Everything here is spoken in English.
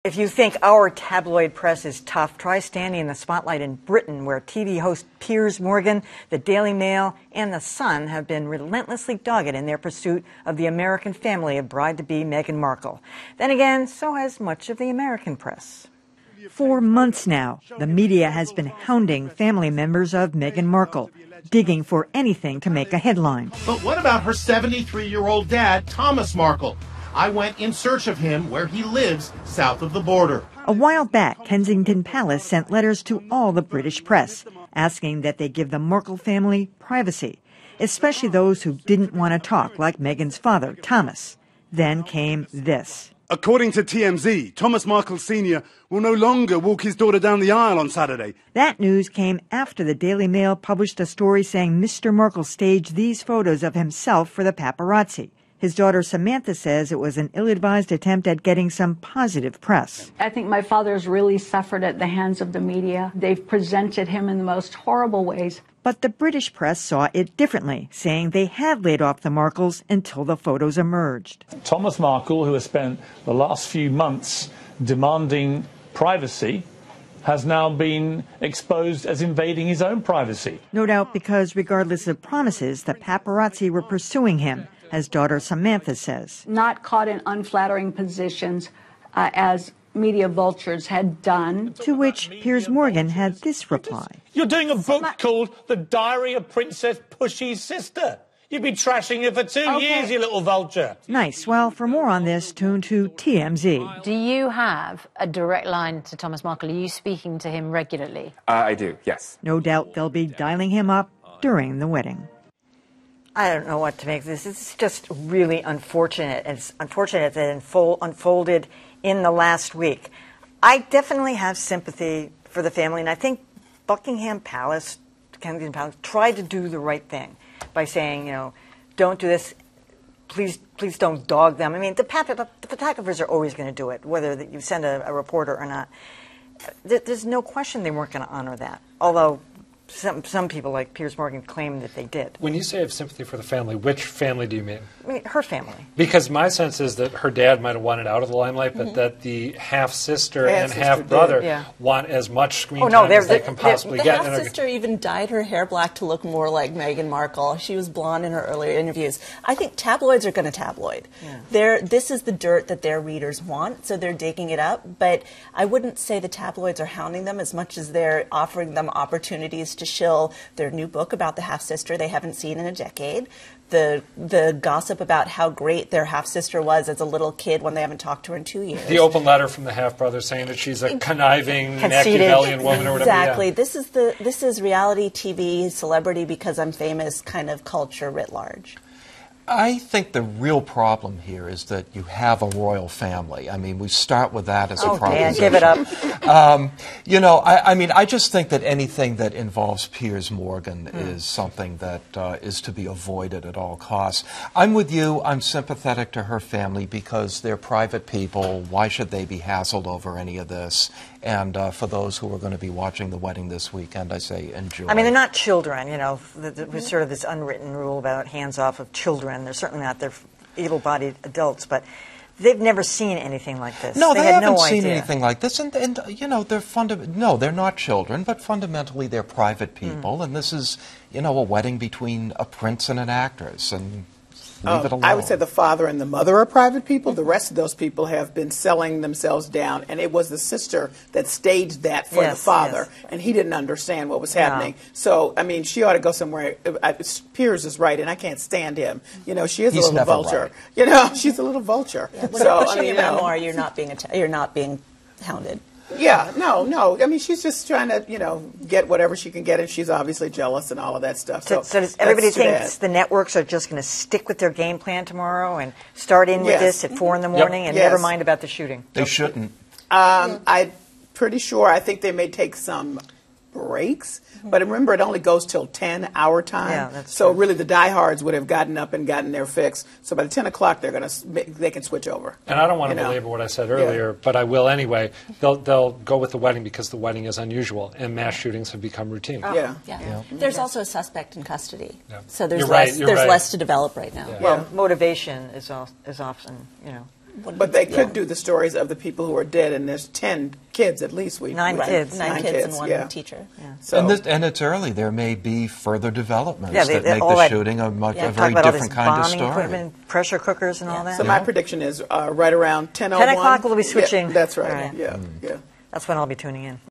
If you think our tabloid press is tough, try standing in the spotlight in Britain, where TV host Piers Morgan, the Daily Mail, and The Sun have been relentlessly dogged in their pursuit of the American family of bride-to-be Meghan Markle. Then again, so has much of the American press. For months now, the media has been hounding family members of Meghan Markle, digging for anything to make a headline. But what about her 73-year-old dad, Thomas Markle? I went in search of him where he lives south of the border. A while back, Kensington Palace sent letters to all the British press, asking that they give the Markle family privacy, especially those who didn't want to talk, like Meghan's father, Thomas. Then came this. According to TMZ, Thomas Markle Sr. will no longer walk his daughter down the aisle on Saturday. That news came after the Daily Mail published a story saying Mr. Markle staged these photos of himself for the paparazzi. His daughter Samantha says it was an ill-advised attempt at getting some positive press. I think my father's really suffered at the hands of the media. They've presented him in the most horrible ways. But the British press saw it differently, saying they had laid off the Markles until the photos emerged. Thomas Markle, who has spent the last few months demanding privacy, has now been exposed as invading his own privacy. No doubt because regardless of promises, the paparazzi were pursuing him, as daughter Samantha says. Not caught in unflattering positions as media vultures had done. To which Piers Morgan had this reply. You're doing a book called The Diary of Princess Pushy's Sister. You've been trashing her for 2 years, you little vulture. Nice. Well, for more on this, tune to TMZ. Do you have a direct line to Thomas Markle? Are you speaking to him regularly? I do, yes. No doubt they'll be dialing him up during the wedding. I don't know what to make of this. It's just really unfortunate. It's unfortunate that it unfolded in the last week. I definitely have sympathy for the family, and I think Buckingham Palace, Kensington Palace, tried to do the right thing by saying, you know, don't do this. Please don't dog them. I mean, the photographers are always going to do it, whether you send a reporter or not. There's no question they weren't going to honor that, although some people like Piers Morgan claim that they did. When you say I have sympathy for the family, which family do you mean? I mean, her family. Because my sense is that her dad might have wanted out of the limelight, but that the half-sister and half-brother want as much screen time as they can possibly get. The half-sister even dyed her hair black to look more like Meghan Markle. She was blonde in her earlier interviews. I think tabloids are going to tabloid. Yeah. This is the dirt that their readers want, so they're digging it up. But I wouldn't say the tabloids are hounding them as much as they're offering them opportunities to shill their new book about the half-sister they haven't seen in a decade, the gossip about how great their half-sister was as a little kid when they haven't talked to her in 2 years. The open letter from the half-brother saying that she's a conniving, Machiavellian woman or whatever. Exactly. Yeah. This is reality TV, celebrity because I'm famous kind of culture writ large. I think the real problem here is that you have a royal family. I mean, we start with that as a proposition. Dan, give it up. You know, I mean, I just think that anything that involves Piers Morgan is something that is to be avoided at all costs. I'm with you. I'm sympathetic to her family because they're private people. Why should they be hassled over any of this? And for those who are going to be watching the wedding this weekend, I say enjoy. I mean, they're not children, you know. There's sort of this unwritten rule about hands off of children. They're certainly not. They're able-bodied adults, but they've never seen anything like this. No, they haven't seen anything like this. And you know, they're not children, but fundamentally they're private people. And this is, you know, a wedding between a prince and an actress. And leave it alone. I would say the father and the mother are private people. The rest of those people have been selling themselves down. And it was the sister that staged that for the father. And he didn't understand what was happening. So, I mean, she ought to go somewhere. Piers is right, and I can't stand him. You know, she is a little vulture. Right. You know, she's a little vulture. Yeah, so, I mean, your memoir, you're not being hounded. Yeah, no. I mean, she's just trying to, you know, get whatever she can get, and she's obviously jealous and all of that stuff. So does everybody think the networks are just going to stick with their game plan tomorrow and start in with this at 4 in the morning and never mind about the shooting? They shouldn't. I'm pretty sure. I think they may take some breaks, but remember, it only goes till 10 our time. Yeah, that's so true. really, the diehards would have gotten up and gotten their fix. So by the 10 o'clock, they can switch over. And I don't want to belabor what I said earlier, but I will anyway. They'll go with the wedding because the wedding is unusual, and mass shootings have become routine. Yeah. There's also a suspect in custody, so there's less to develop right now. Well, motivation is often, you know. But they could do the stories of the people who are dead, and there's 10 kids at least. Nine kids and one teacher. Yeah. So. And it's early. There may be further developments that make the shooting a very different kind of story. Equipment, pressure cookers and all that. So my prediction is right around 10:01. 10 o'clock we'll be switching. Yeah, that's right. Yeah. That's when I'll be tuning in.